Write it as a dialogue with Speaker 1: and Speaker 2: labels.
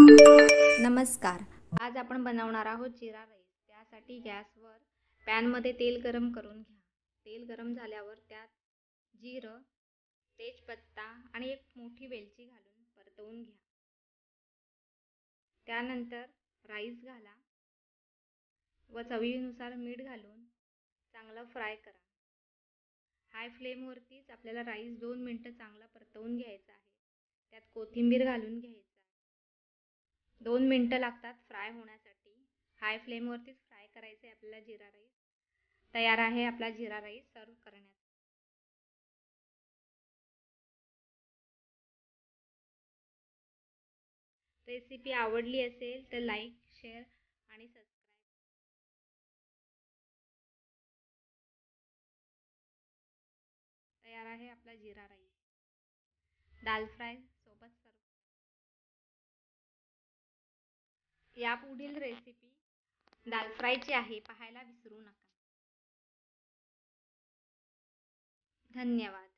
Speaker 1: नमस्कार. आज आपण बनवणार आहोत जिरा राईस. त्यासाठी गॅसवर पॅनमध्ये तेल गरम करून घ्या. तेल गरम झाल्यावर त्यात जिरं, तेजपत्ता आणि एक मोठी वेलची घालून परतवून घ्या. त्यानंतर राईस घाला व चवीनुसार मीठ घालून चांगलं फ्राय करा. हाय फ्लेमवरतीच आपल्याला राईस 2 मिनिटं चांगला परतवून घ्यायचा आहे. त्यात कोथिंबीर घालून घ्यायचं. 2 मिनिटं लागतात फ्राय होण्यासाठी. हाय फ्लेमवरतीच फ्राय करायचं आहे आपल्याला. जिरा राईस तयार आहे. आपला जिरा राईस सर्व करण्यात. रेसिपी आवडली असेल तर लाईक, शेअर आणि सबस्क्राईब. तयार आहे आपला जिरा राईस. दाल फ्राय सोबत सर्व. यापुढील रेसिपी दाल फ्रायची आहे. पाहायला विसरू नका. धन्यवाद.